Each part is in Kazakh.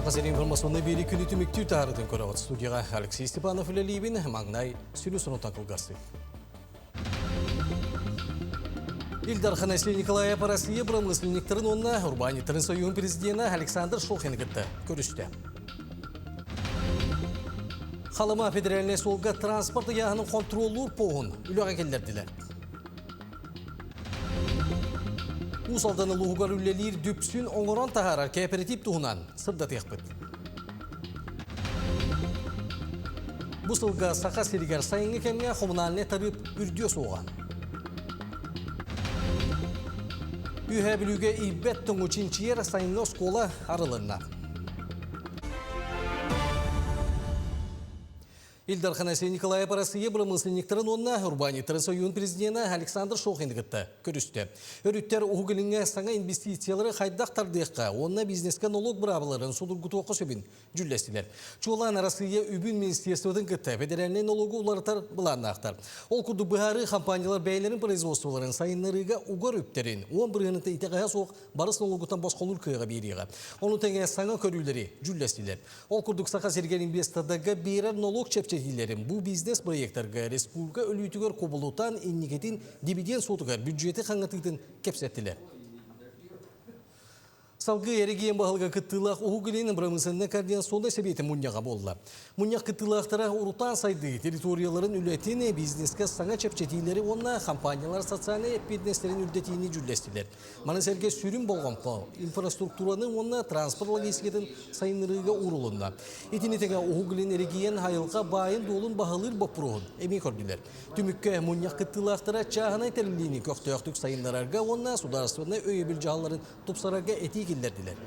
Сақасыр информационный бері күні түміктүү тағырдың көріғыт студияға Алексей Степанов үлелейбін маңнай сүлі сұнытан қылғасы. Илдар Ханасия Николая Парасия промышленниктерін онына урбаниттерін союын президенті Александр Шолхен кітті көрісті. Қалыма федеральный солға транспорты яғының контролур поғын үліға келдерділер. Усалданы луғығар үлелер дүпсін оңыран тағарар кооператив туғынан сырда теқпіт. Бұсылға сақа серігер сайынғы кәмге коммуналіне табып үрдіе соған. Үйе білуге ибеттің үшіншер сайынғы скола арылынна. Илдар Ханасия Николая Парасия промышленниктерін онына урбаниттерін союын президенті Александр Шолхен кітті көрісті. Өріттер ұғылыңа саңа инвестициялары қайдақ тардыққа, онына бизнеске налог бұрабыларын судырғыты оқы сөбін жүлдестілер. Чуылан Россия үбін министерстводан кітті федеральный налогы уларытар бұланнақтар. Ол күрді бұхары компаниялар бәйлерін производстволарын сайынларыға ұғар өптерін, 10 бірғыныты итеғая соқ барыс налогытан басқолыр күйеға береға. Оны тәңе саңа көрілері жүлдестілер. Ол күрдік сақа серген инвестордаға берер налог Бұл бизнес проекттарға республика өлітігер қобылутан инникетін дивиденд сотығар бюджеті қаңғатығын кепсеттілер. Салғы әрігейін бағылға күттілақ оғылының промышленный координационный себеті мұнияға болды. Мұнияқ күттілақтара ұрутан сайды территорияларын үлетіне бизнеске саңа чепчетейлері онына компаниялар социальный бизнестерін үлдетейіне жүлдестілер. Манасерге сүрін болған инфраструктураны онына транспорт логистикетін сайынырыға ұрылында. Етінетеге оғылын әрігейін хайылға байын долын бағылыр бапыруын әмей көрділер. Түмікке мұнияқ күттілақтара чағынай тәрілдейіне көқтіяқтық сайынларарға онына сударыстығына өйебіл жағаларын тұпсарарға әтей келдерділер.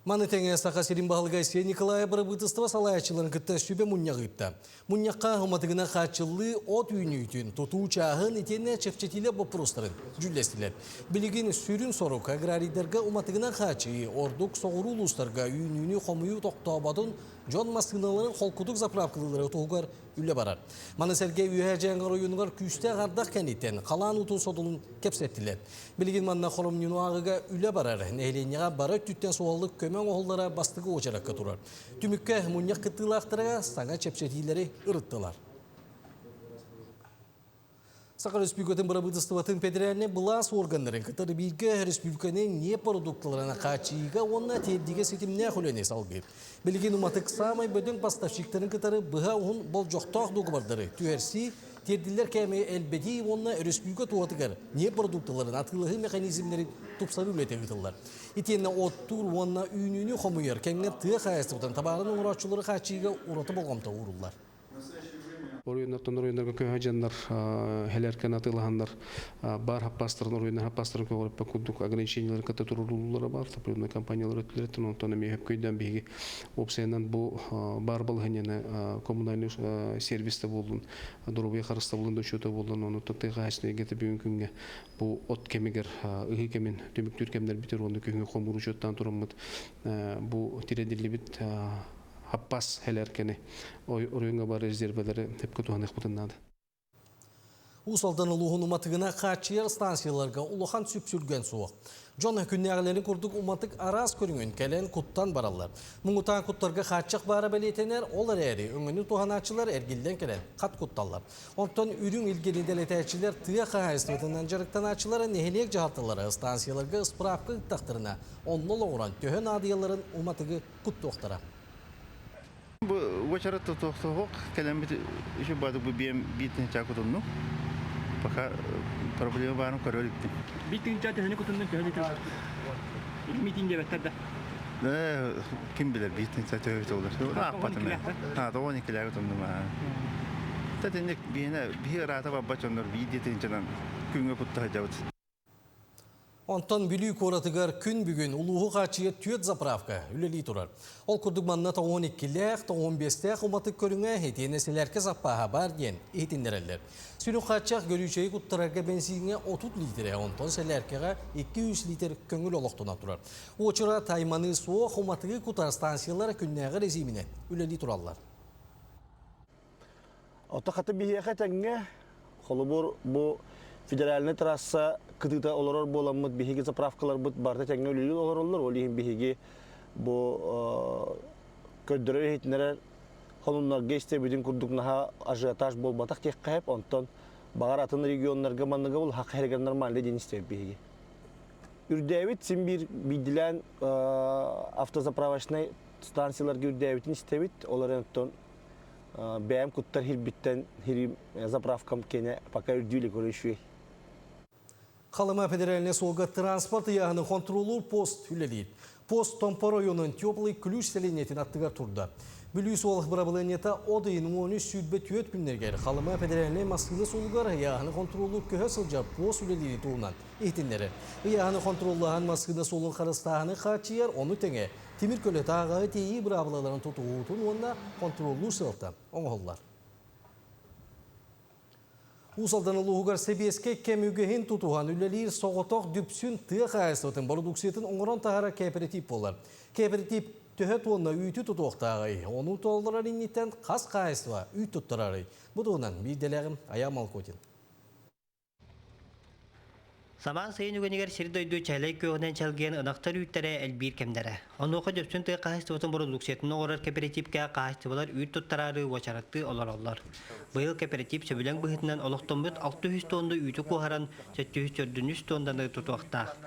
Маны тәңе сақа серин бағылға сен Николая Барабытыстава салайачыларын күтті сөбе мұнияғыпта. Мұнияққа ғыматығына қачылы от үйінүйтін, тұту чағын етене чефчетілі бопырыстырын жүлдестілер. Білігін сүрін сорук аграридерға ұматығына қачы, ордық соғыру ұлыстарға үйінүйіні қомыю тоқтауабадын жон масыналарын қолқұдық заправкылылары тұғығар үлі барар. Маны сәрге үйе жаңғар ойынығар күсті ғардақ кәнеттен қалан ұтын содылын кепсеттілер. Білген манна қолым нюнуағыға үлі барар. Нәйленеға бары түттен соғалық көмен оғылдара бастығы очараққа тұрар. Түмікке мұнияқ қыттылақтыраға саңа чепсетилері ұрыттылар. Сақа республикатын Барабытыстыватын федеральный бұлас органларын кітары білгі республиканың не продуктыларына қачыға онына теддіге сетімне құлене салғыр. Білген ұматық самай бөдің поставщиктарын кітары бұға оғын бұл жоқтақ доғы бардары. Түйерси, терділер кәме әлбеди онына республика туатығар не продуктыларын атылығы механизмлерін тұпсары үлеті ғытылар. Итенне оттур онына үйінүйіні қомыйыр кәңгер тұғы қайыстығыдан табағының ұратшылары қачыға ұраты болғамта ұрылар. Оройнаттан оройнарға көйі жандар, хелеркен атылағандар, бар хаппастырын, оройнар хаппастырын көйгіліппі күдік ограниченияларын кәті тұрулылары бар. Тапырымна компаниялар өттілеттін, онтаны мейхеп көйден бейгі опсайынан бұл бар балғанені коммунальный сервисті болдың, дұрубай қарыста болдың, дөшеті болдың, оны тұттыға әсіне әгеті бүйін күнге бұл от кемегер, ұғы кемен, төміктер кемдер бітер, оны көйінге қомғыру жөттен тұрамыд, бұл тиреділі біт Хаппас хелеркені оройынға бар резервелері тепкі туғанық бұтыннады. Усалдан ұлығын ұматығына қачияр станцияларға ұлыған сүпсүлген суық. Жон күннәғілерін күрдік ұматық арас көріңін кәлен құттан баралар. Мұңғытан құттарға қачық бары бәлетенер, олар әрі өңіні туған ачылар әргелден кәлен қат құтталар. Онтан үрің үлгенедел әтәчілер тұя қағайыстығынан жарықтан ачылары нехелек жағатылары станцияларға справқы ұттақтырына онлы оңыран төхен адияларын ұматығы құт тоқтара. Bu başarılı tohtuk, kelam işi badı bu bitin çakudunu. Fakat problem var mı kararlı bitti. Bitin çakudunu kutundun köhüdü. Mitinge bekledi. Ne kim bilir bitin çakudunu olur. Ne yapatım ben? Ha doğru nikler kutundum ha. Tabii ne bir rata babacınlar bitin çanan günü kutlayacağız. Ondan büyük oratıgar күн бүгін ұлығы қачыет түйет заправка үлелей тұрар. Ол күрдік манна 12-ләқ, 15-ләқ ұматық көріңе етенеселерке заппаға бар ден етіндерелер. Сүрі қачақ көрішейі құттырарға бензинге 30 литре, онтан селеркеға 200 литр көңіл олықтына тұрар. Очыра тайманы соқ ұматығы құтар станциялары күннәғі резиміне үлелей тұралар. Ота қаты бейеқе тәңге, қолы бұл федеральный трасса кытыта олорор боламыт биһиги заправкалар бут барда теңе үлүлү олороллор ол иһин биһиги бу көддөрөр хитнерер холуннарга истебитин курдук наха ажиотаж болбатак тек кайып онтон багар атын регионнарга манныга бул хак херге нормальный ден истеп биһиги үрдәбит син бир бидилен автозаправочный станцияларга үрдәбитин истебит олар онтон бәм куттар хирбиттен хирим заправкам кене пока үрдүле көрүшү. Халыма федеральный солга транспорт яғыны контролу пост үлелейді. Пост Томпо районын теплый ключ селенетін аттыға тұрды. Бүліс олық бірабылынета одайын 13 сүйтбе түйет күннергер. Халыма федеральный маскылы солғар яғыны контролу көхі сылжа пост үлелейді туынан. Ехтенлері. Яғыны контроллаған маскылы солын қарыстағыны қачияр, оны теңе. Темір көлі тағағы тейі бірабылыларын тұтуғытын онына контролу сылты. Оңғылар. Усалдан улуғар себеске кемюгехин тутуған үлелер соғытоқ дүпсін тұяқ айыстығын продукциятын оңыран тағара кооператив болар. Кооператив төхет онына үйті тұтуқтағы. Оның толдырар иннеттен қас қайыстыға үй тұттырары. Бұдығынан бейделәғім Аямал Котин. Саман сайын үгенегер сирдойду чайлай көғінен чалген ынақтар үйттері әлбір кемдері. Онуға дөпсін тұй қағыстығытын продукциятын оғырар кооперативке қағыстығылар үй тұттарары уачаратты олар. Бұйыл кооператив сөбілен бұғытынан олықтың бұд 600 тонды үйті қуғаран 700 тонданы тұтуақтақ.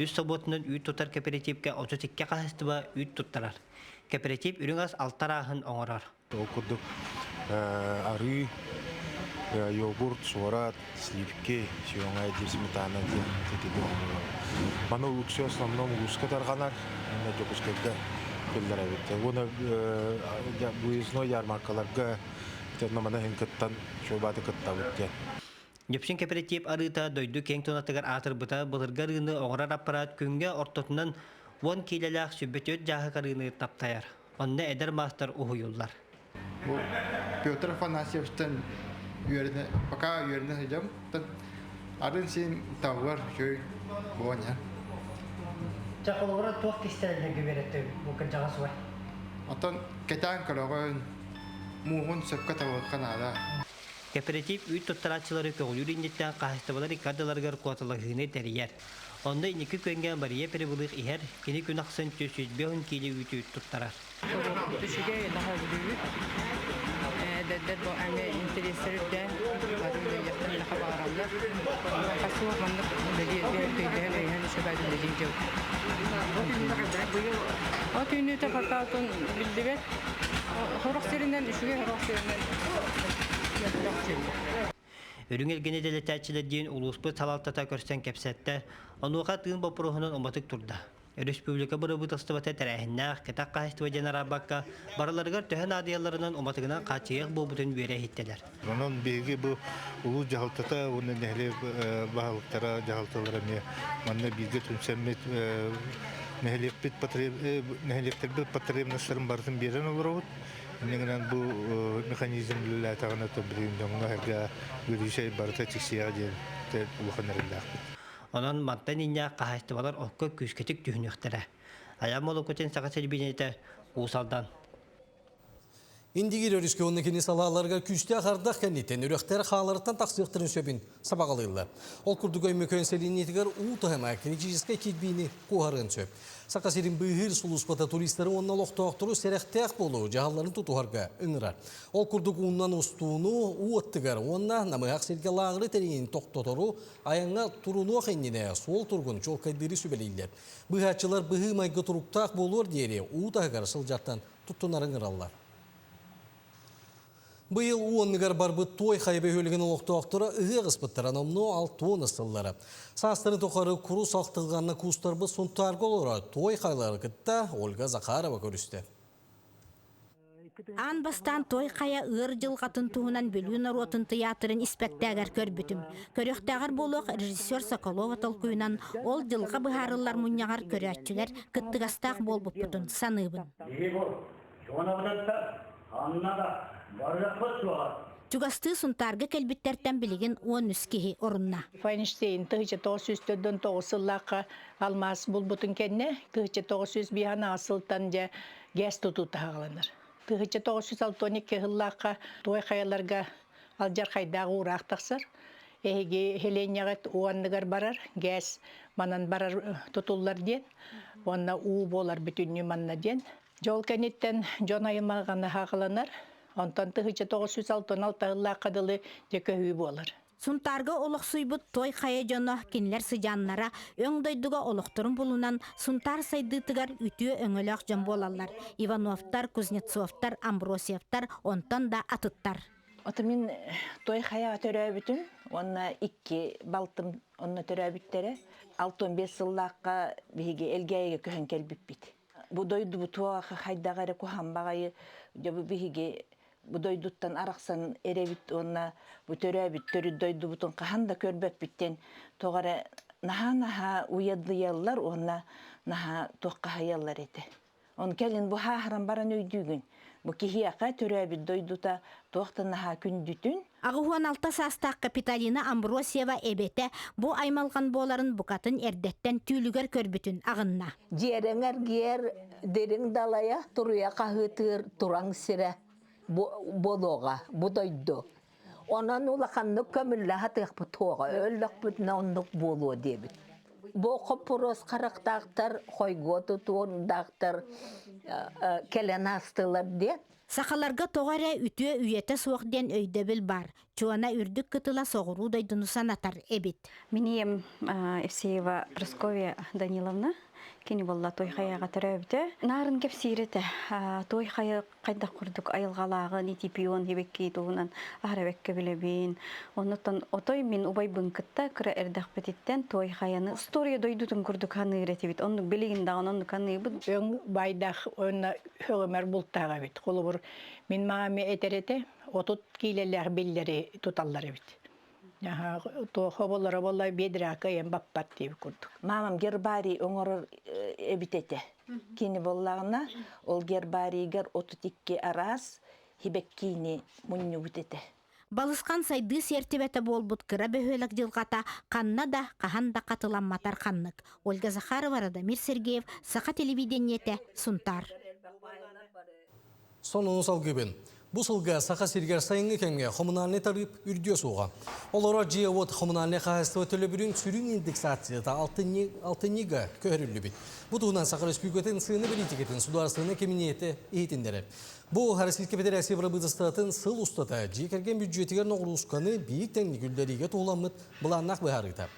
Үз соботынан үй тұттар кооперативке 32 қағыстыға үй тұттарар. Кооператив үрің аз алтарағын оңырар. Йогурт, сурат, сливки, сюнгай, сметана, мана улуксы основном улуска тарганар, на жокускага келдеребит. Оны выездной ярмаркаларга мана хинкаттан шобаты каттабытты. Jöpsün kooperativ arıta doydu keng tonatıgar atırбыта былыргарыны оңрар аппарат күнгө ортотунан 10 килелах сүббөтөт жағы карыны таптаяр. Онна эдер мастер ухуюллар. Петр Афанасьевичтен пока уверенно идем, один син товар чой боня. Чаколгора туак кистерне гүберетте бу кыжагасы бар. Атан кетан калогон мугун сөпкө тават канада. Кооператив үй туттарачылары көңүлүр индеттен кахыстыбалар икадаларгар куаталагыны терияр. Онда инеки көнгөн бария перебулык ихер кини күн аксын 400 киле үтү туттарар. Düşüge daha büyük. Dediler bu anne interesleri de varıyor yakın daha bağıranlar. Kasıwa mandık belediye yani şöyle belediye. O tünü de fatatın bildiler. Horakserinden düşüge horakserinden. Өрүңел генеделе тәчилер дейін улуспы талалтата көрсен кепсетті, онуға тыын бопырухунun оматык турда. Республика бұрыбыт ыстыбаты тәрәхіннәқ, кетақ қайыстыва жанара баққа, бараларғар төхен адияларынан оматығынан қачыйық бұбытын өре хиттелер. Онын беги бу улу жалтата, оны нәхле бағалықтара жалталарыне, манна биге түнсәмет нәхлектер потребностарын бартын берен олар Негенан бу механизм лә тагына төбрин дәңгә һәргә гүришәй барта тиксия дигән тә булганнарында. Онан маттан иння кахастыбалар окко күскетик түһнүхтәре. Аямолы көтен сагасыл бинете усалдан. Индигир өріске оны кені салаларға күшті ағардақ кәнеттен өріқтері қаларыттан тақсықтырын сөбін сабағалылы. Ол күрдік өйме көнселінетігер ұлтығыма кенеческе кетбейіні қуғарын сөп. Сақасерін бұйғыр сұлыспата туристері онына лоқтауқтыру сәрәқтәқ болу жағаларын тұтуғарға үңірар. Ол күрдік ұннан ұстуыны ұттығар, онына намығақ селге лағыры тәрейін тоқтотыру аяңға тұруну қайніне сол тұрғын жол кайдыры сөбелейлер. Бұйғатшылар бұйғы майғы тұруқтақ болуыр дейірі ұтағығар сылжаттан тұттынарын ұралар. Бұйыл уонныгар барбы той хайбе өлген олықтауқтыры үге ғыспыттыран омну алтуын ыстылдары. Састыры тоқары құру сақтылғанына күстарбы сұнтарғы олары той хайлары кітті Ольга Захарова көрісті. Ан бастан той қая ыр жылғатын туғынан бөлін ротын театрын испектәгер көрбітім. Көріқтәгір болуқ режиссер Соколова толкуынан ол жылға бұхарылар мұнияғар көрәтчілер кіттігастақ бол бұппытын саныбын. Чугасты сұнтарғы кәлбіттерден білеген 13 кеге орынна. Файнштейн 1909 сыллаққа алмас бұл бұтын кәнне 1900 бияна асылтан жа гәс тұту тағыланыр. 1912 сыллаққа той қаяларға алжар қайдағы ұрақ тақсыр. эһиги хеленягат уанныгар барар, газ манан барар тутуллар ден, онна уу болар бүтүннү манна ден. Жол кенеттен жон айылмаганы хакыланар, онтон тыгыча 966 ылла кадылы жекөһүү болар. Сунтарга олықсуйбыт той қая жоно кенлер сыжаннара өңдойдуға олықтырын болунан сунтар сайдытыгар үтіе өңіліқ жон болалар. Ивановтар, Кузнецовтар, Амбросиевтар, онтан да атыттар. Оты мен той қая төрәбітін, онна 2 балтым онна төрәбіттері, 6-15 сыллаққа бейге элгейге көхін келбіп бит. Бұдойды бұтуаға қайдағары көханбағайы, жабы бейге Budaydutan araksan erevit onna bu törevit törüdaydu butun kahanda körbep bitten toğara naha uyadı yallar onna naha toqqa yallar ete. On kelin bu hahran baran öydügün. Bu kihiyaka törevit doyduta toqta naha kündütün. Ағуан алта састақ Капиталина Амбросиева эбете bu аймалған боларын букатын эрдеттен түйілігер көрбүтін ағынна. Жереңер гер дерің далая туруя қағытыр туран сире. Болоға, будойду. Онан улақанны көмілі хатық бұ тоға, өлік бүтіне ондық болуы дебіт. Боқы пұрос қарақтақтар, қойғы тұтуындақтар, келен астылар де. Сақаларға тоғара үтіе үйеті соғден өйдебіл бар. Чуана үрдік кытыла соғыру дайдынусан атар эбит. Менем Евсеева Прасковья Даниловна. Кені болла той қаяға түрәбді. Нарын кеп сейреті. Той қaya қайда құрдық айылғалағы, нетипион, хебеккей туғынан ағырабекке білебейін. Онытан отой мен убай бұнкытта күрі әрдақ бететтен той қаяны история дойдудың күрдік ханы үреті бет. Оның білеген дағын оның ханы бұд. Өң байдақ өңі хөгімер бұлттаға бет. Қолы бұр мен мағаме етереті, отут кейлелер беллері тұталлары бет. То хоболара боллай бедрака ем баппат деп күрдік. Мамам гербарий оңорор эбитете. Кини боллагына ол гербарийгер 32 арас хибеккини мунню битете. Балысқан сайды сертебеті болбут кыра бөхөлік жылғата қанна да қахан да қатыламматар қаннық. Ольга Захарова, Радамир Сергеев, Сақа телевидениете, Сунтар. Сонуны салгыбын. Бұл сылға Сақа Сергер сайынғы кәмге коммунальный тарып үрдіе соға. Олара жиевот коммунальный қағыстығы төлі бүрін сүрін индексацияда алтынниға көрілі біт. Бұтығынан Сақа Республикатын сыны білетекетін сударсыны кеминеті ейтіндері. Бұл Харасилке Федерация Брабыдыстатын сыл ұстата жекерген бюджетігер ноғырусқаны бейік тәңні күлдеріге тоғыламыд бұланнақ бұхарыта.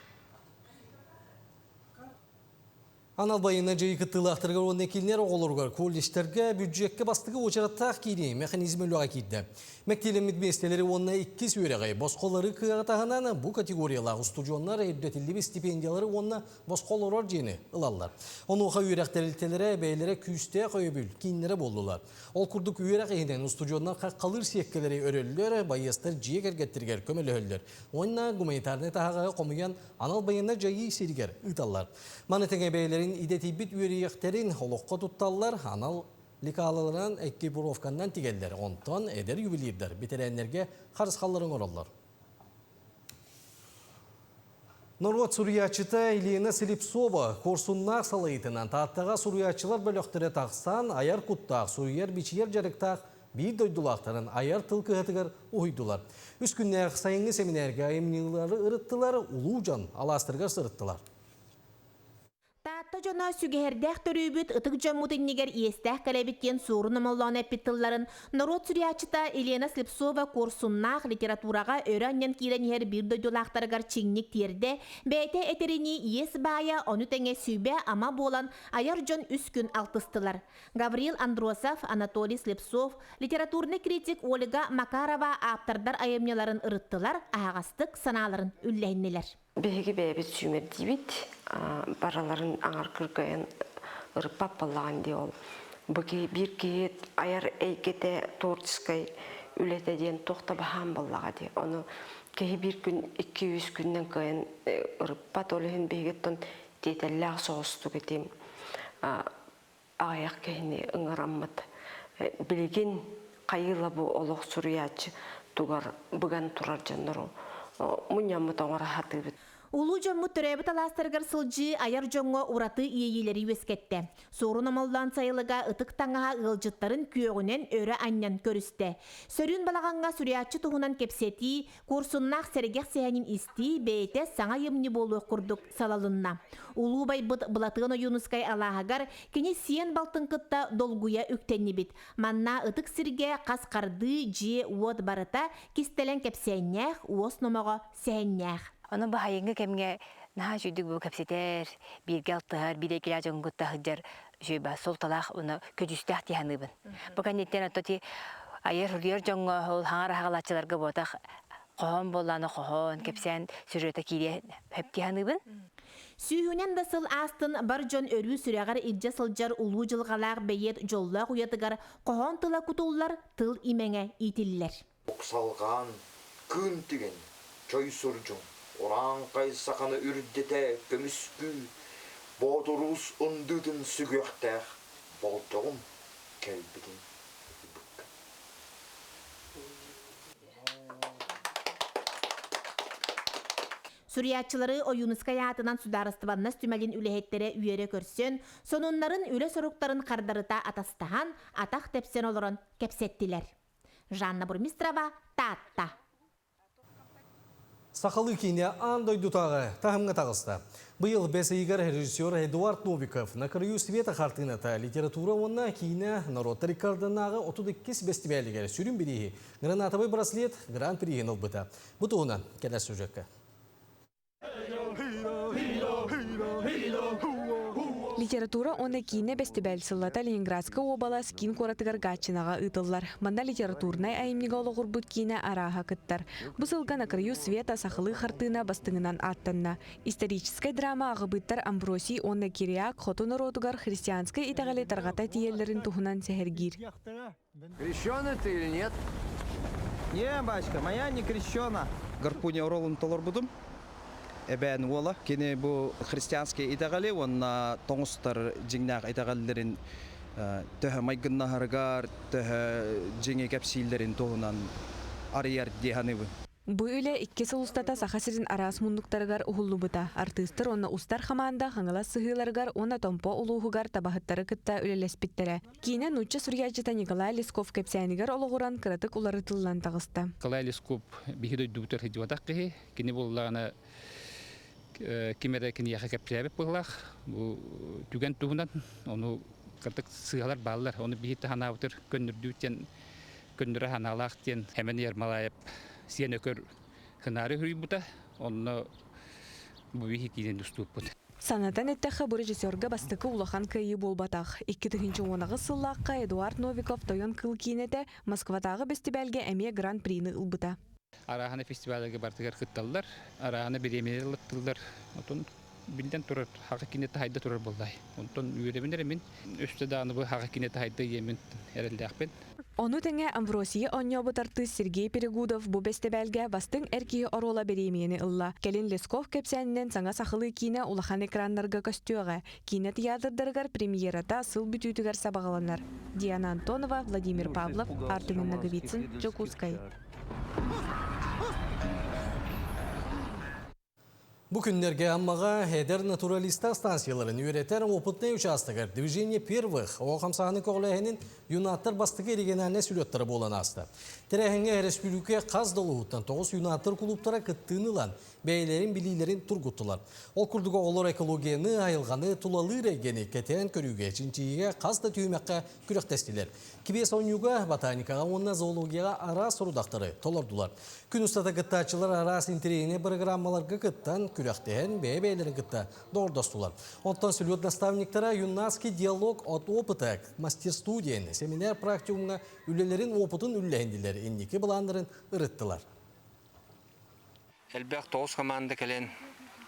Анал байына жайы тылақтырға онын келінер оғылырғар колледжтерге бюджетке бастығы очараттақ кейде механизм өліға кейді. Мәктелі мүдбестелері онына 2 сөйреғай босқолары қығатағынан бұл категориялағы студионлар әйдетілі стипендиялары онына босқолырар жені ұлалар. Оны оға үйрек тәрілтелері бәйлері күсте қойыбіл кейінлері болдылар. Ол күрдік үйрек әйден студионнан қалыр секкелері өрелілер, байыстар жиек әргеттіргер көмелі өлдер. Онына гуманитарны тағаға қомыған анал байына жайы серігер ұталар. Манетеңе бәйлерін идетибит үйректерін олыққа тұтталар, анал ликалыларынан экипировканнан тигелдер. Онтан әдер юбилейдер. Бетерәнлерге қарысқаларын оралар. Норват Суриячыта Елена Селипсова корсуннақ салайтынан таттаға Суриячылар бөліқтірі тақсан, аяр құттақ, Сурияр бичер жарықтақ, бейд дойдулақтарын аяр тылқығытығыр ойдулар. Үс күннәқ сайынғы семинерге айымнылары ұрыттылар, ұлу жан аластырға сырыттылар. Таатта жона сүгердәк төрүбүт ытык жоммутыннигер иестәк калебиттен суурун амаллаан эппиттылларын Народ Суриячыта Елена Слепцова курсуннах литературага өрәннен киренер бир дойдулактаргар чиңник тиерде бәйте этерини иес бая ону теңе сүйбе ама болан аяр жон үс күн алтыстылар. Гавриил Андросов, Анатолий Слепцов, литературный критик Ольга Макарова аптардар айымняларын ырыттылар, ағастык саналарын үлләйнелер. Беги бәбет сүймер дейбит, бараларын аңар кыргайын ырыппап балаған де ол. Бұги бір кейет аяр әйкете творческай үлетеден тоқта баған балаға де. Оны кей бір күн, 200 күннен кайын ырыппат олығын бегеттон детелләғ соғысту кетем. Аяқ кейіне ыңыраммыд. Білген қайыла бұл олық Суриячы туғар бұған тұрар жандару. Мұнямы тоңара хатылбет. Улуу жомму төрөбүт аластаргар сылжы аяр жоңго ураты иейилери өскетте. Сорун амалдан сайылыга ытык таңаға ылжыттарын күйөгүнен өрө аннан көрүсте. Сөрүн балаганга сүрячы туһунан кепсети, курсуннах сергех сехенин исти, бейте саңа емни болу курдук салалынна. Улуу байбыт былатыгын оюнускай алаагар кені сиен балтын кытта долгуя үктенни бит. Манна ытык сирге кас карды же уот барыта кистелен кепсеннях, уос номого сехеннях. Onun bahayınga kemge naha jüdük bu kapsiter birge altıhar bir ekila jongutta hıjar jöba sol talaq onu köjüstah tihanыбын. Bu kannetten atoti ayar huriyar jongo hol hangar hagalatçılarga botak qohon bollanı qohon kepsen süröte kiriye hep tihanыбын. Сүйүнен дасыл астын бар жон өрүү сүрәгәр илҗә сылҗар улуу жылгалар бейет жоллак уятыгар qohon тыла кутуллар тыл имеңе итиллер. Оксалган күн тиген чөй суржун Оран кайсаканы үрдете көмүскү Бодурус ундудун сүгөктер Болтогум келбидин Сүриятчылары оюнуска ятынан сударыстыбанна стүмәлин үлехеттере үйере көрсен, сонунларын үле соруктарын кардарыта атастахан, атақ тепсен олорон кепсеттилер. Жанна Бурмистрова, Татта. Сақалы кейіне андай дұтағы тағымға тағысты. Бұйыл бәсейгер режиссер Эдуард Новиков на краю света қартыната литература онна кейіне народ рекордынағы 32 бестібәлігер сүрін бірігі гранатовый браслет гран-пригін ұлбыта. Бұтуынан кәләс сөжеккі. Литература оны кейіне бестібәл сыллата Ленинградска обала скин коратыгар гатчынаға ұтылар. Манда литературнай айымнеға олығыр бұд кейіне араға кыттар. Бұсылға на краю света сақылы қартына бастыңынан аттанна. Историческай драма ағыбыттар Амбросий оны Кириак хотуны родугар христианскай итағалы тарғата тиелерін тухынан сәхергир. Крещеный ты или нет? Не, бачка, моя не крещена. Гарпуния ролын толар будым. Эбән ола, кені бұл христианский итағалы, онна тоңыстар жеңнақ итағалыларын төһі майгыннағарғар, төһі жеңе кәпсейлерін тоғынан арияр дейханыбы. Бұ үлі икке сылыстата сақасырын арас мұндықтарғар ұғылы бұта. Артыстыр оны ұстар қаманда қаңыла сығыларғар, оны томпо ұлуғығар табахыттары кітта үлелеспіттері. Кейіне нұтчы сүрияжыта Николай Лесков кәпсәнігер олығыран кыратық олары тыллан тағысты. Николай Лесков бігіді дұбытыр хидуатақ кеге, кені болағына кемере кені яқа кәпсәбіп болақ, түген туғынан, оны кіртік сығалар балылар, оны бігітті хана бұтыр көнірдуттен, көнірі ханалақтен, әмен ермалайып, сен өкір хынары хүрі бұта, оны бұл бігіт кейден дүстуып бұты. Санатан әттәқі бұл режиссерға бастықы улахан кайы болбатақ. 2-тігінші онағы сыллаққа Эдуард Новиков тойон кыл кейінеті Москвадағы бестібәлге әме гран-прийны ұлбыта. Араханы фестивалге бартыгар кытталдар, араханы беремелер лыттылдар. Отон билден турар, хақы кинеті хайда турар болдай. Онтон үйремендер мен өсті дағаны бұл хақы кинеті хайда емен әрелді ақпен. Оны тәңе Амвросия оньобытарты Сергей Перегудов бұл бестебәлге бастың әркеге орола беремені ұлла. Келін Лесков кәпсәнінен саңа сақылы кейіне улахан экранларға көстіуға. Кейіне театрдарғар премьерата сыл бүтүтігер сабағаланар. Диана Антонова, Владимир Павлов, Артемин Наговицын, Джокускай. Bu günlerge ammaga heder naturalista станцияларын үйретер опытный участогар движение первых оғамсағаны коғлайының юнаттар бастығы региональный сүлеттері болан асты. Терехенге республика қаз долуыттан 9 юнаттар клубтара кыттынылан бәйлерін билилерін тургуттылар. Ол күрдігі олар экологияны айылғаны тулалы регені кетен көріге чинчиге қазда түймәққа күректестілер. Кибес онюға ботаникаға онна зоологияға арас ұрудақтары толардылар. Күн ұстата кыттачылар арас интерейіне программаларға кыттан күректен бәйлерін кытта дордастылар. Онтан сүлет наставниктара юннадский диалог от опыта мастер-студияны семинар практикумға үлелерін опытын үлләйінділер иннекі бұландырын ұрыттылар. Әлбәқ 9 команда кәлен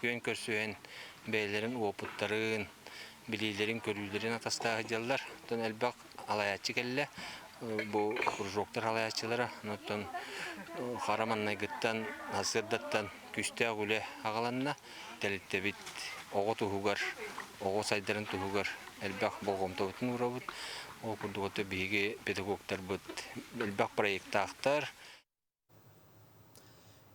көн көрсуен бәйлерін опыттарын, білейлерін, көрілерін атастағы жалдар. Тон әлбәқ алаятчы кәлі, бұл құржоқтар алаятчылары, нөттен қараманнай гыттан, асырдаттан күсті ағылы ағаланна, тәлітті бит оғы тұғығар, оғы сайдарын тұғығар, әлбәқ болғымта өтін ұра бұд, оғы күрдіғыты бейге педагогтар бұд, әлбәқ проекті ақтар.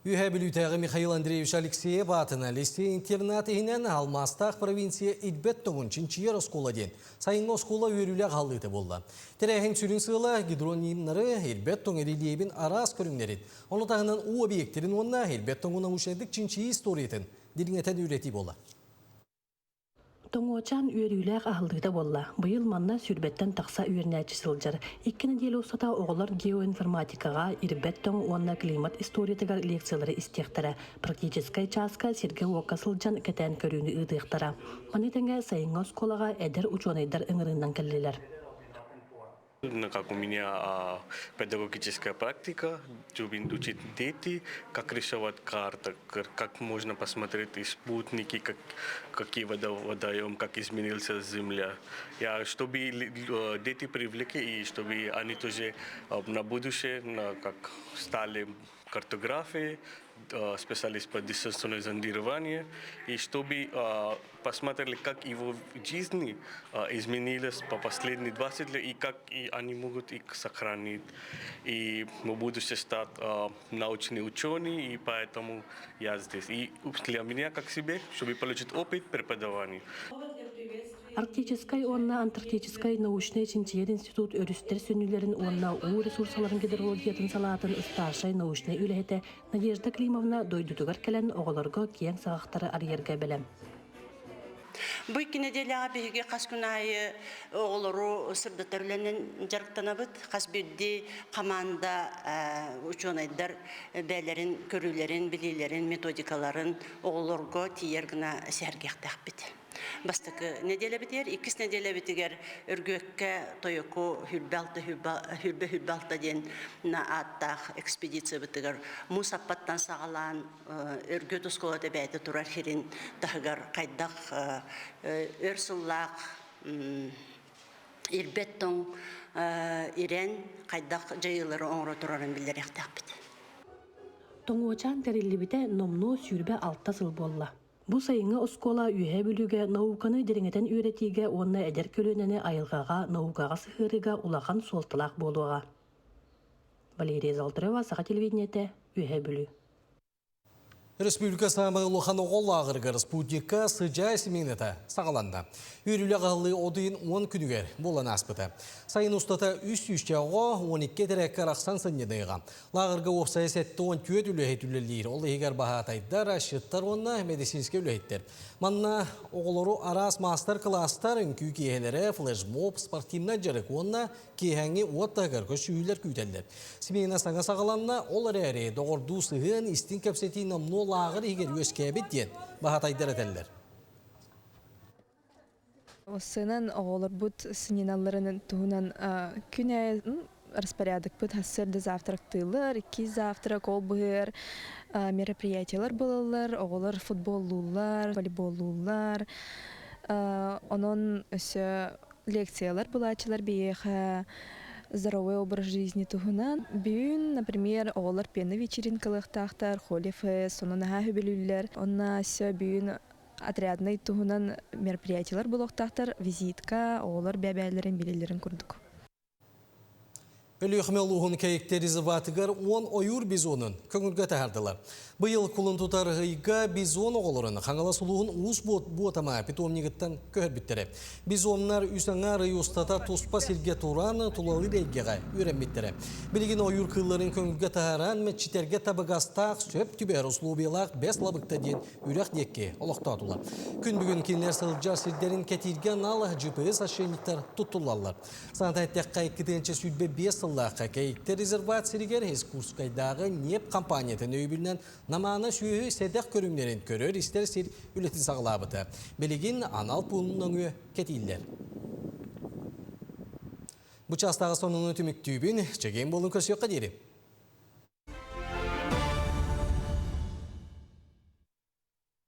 Үйе білутәғі Михаил Андреевич Алексеев атына лесте интернатығынан Алмастақ провинция Идбет тұғын Чинчиер оскола ден. Сайынғы оскола өрілі ғалыты болды. Тәрәхін сүрін сыла гидронимнары Идбет тұң әрелебін арас көріңдерін. Оны тағынан у объектерін онына Идбет тұңына ұшедік Чинчи историятын дилиңетен үйреті болды. Тоңочан үйрүләк ахылдыда болла. Быйыл манна сүрбеттен тақса үйрнәчі сылжар. Иккені дел осата оғылар геоинформатикаға ирбет тоң онна климат историятыгар лекциялары истектара. Практическай часка Сергей Ока сылжан кәтән көрүүнү ыдықтара. Манетенге сайынға сколаға әдір учонайдар ыңырынан кәлелер. Как у меня педагогическая практика, учить дети, как рисовать карты, как можно посмотреть и спутники, какие водоем, как изменился Земля. Чтобы дети привлекли и чтобы они тоже на будущее как стали картографией, специалист по дистанционному зондированию, и чтобы посмотрели, как его жизнь изменилась по последние 20 лет, и как они могут их сохранить. И мы будем стать научные ученые, и поэтому я здесь. И для меня, как себе, чтобы получить опыт преподавания. Арктическай онна Антарктическай научный Чинчиер институт өрістер сөнілерін онна у ресурсаларын гидрологиятын салатын ұсташай научный үләйті Надежда Климовна дойдутугар кәлін оғыларға кең сағақтары арьерге білем. Бұл кенеделі абеге қаскунайы оғылыру сырдатарленен жарықтанабыд. Қасбедде команда ученайдар бәлерін, көрілерін, білелерін, методикаларын оғылырға тиергіна сәргектақ біді. Бастықы неделе бітер, 2 неделе бітігер үргөкке тойоку хүлбе-хүлбалта ден аттақ экспедиция бітігер. Мусаппаттан сағалан үргөт ұсколаты бәйті тұрар херин тағығар қайдақ өрсыллақ ирбеттің ирен қайдақ жайылары оңыры тұрарын білдер яқтақ біті. Тоңуачан тәрелі біте номно сүрбе 6 сыл болла. Бу сайыңа оскола үйе бүліге науканы дереңетен үйретиге онна әдер көлөнені айылғаға, наукаға сығырыға улақан солтылақ болуға. Валерия Залтырова, Саға телевидениеті, үйе бүлі. Республика самығы лохан оғылағырғыр спутникка сыжай семенеті сағаланды. Үйрілі ғалы одыйын 10 күнігер болан аспыты. Сайын ұстата үст-үштеуға 12 тәрәккар ақсан сыннедіға. Лағырға опсай сәтті 10 түйет үліхет үлілер. Ол егер бағатайдар, ашыттар онна медицинске үліхеттер. Манна оғылыру арас мастер-кластар үнкі кейхелері, флешмоб, спортивна жарық онна кейхәңі оттағыр көшүйлер күйтелдер. Семена саңа сағаланна ол әрі доғырду сығын істін кәпсеті намны лағыр егер өскәбет ден бағатайдар әтелдер. Осынан оғылыр бұд сыненаларының туғынан күне распорядок бұд хассырды завтрактылар, 2 завтрак ол бұғыр мероприятиялар болалар, оғылыр футболлулар, волейболлулар, onun өсі лекциялар бұлачылар бейеха здоровый образ жизни туғынан. Бүйін, например, оғылар пені вечеринкалықтақтар, холифы, сонунаға хөбелілер. Онна өсі бүйін отрядный туғынан мероприятиялар бұлықтақтар, визитка, оғылар бәбәлерін, белелерін көрдік. Өліғмелуғын кәйіктер резерватығар 10 ойыр бизонын көңілгі тәғардылар. Бұйыл күлін тұтар ғайға бизон оғылырын қаңала сұлуғын ұз бұотама питомнигіттен көхір біттірі. Бизонлар үсаңа райостата тоспа селге тұраны тұлалы рейгеға үйренбіттірі. Білген ойыр қылларын көңілгі тәғаран мәтчитерге табығастақ сөп түбер ұслубиялақ 5 лабықта ден үйрек декке олықтатулар. Күн бүгін кенлер сылджар сілдерін кәтирген алы GPS ашшениктер тұттулалар. Сантайттек қайқытынчы сүдбе 5 сыллаққа кәйіктер резервациялығыр хез Курскайдағы неп компаниятын өйбілінен наманы сүйі сәдәқ көрімдерін көрір істер сер үлетін сағылабыты. Білеген анал пұлының өй кәтейлер. Бұчастағы сонының түмік түйбін, чеген болын көрсеуққа дейрі.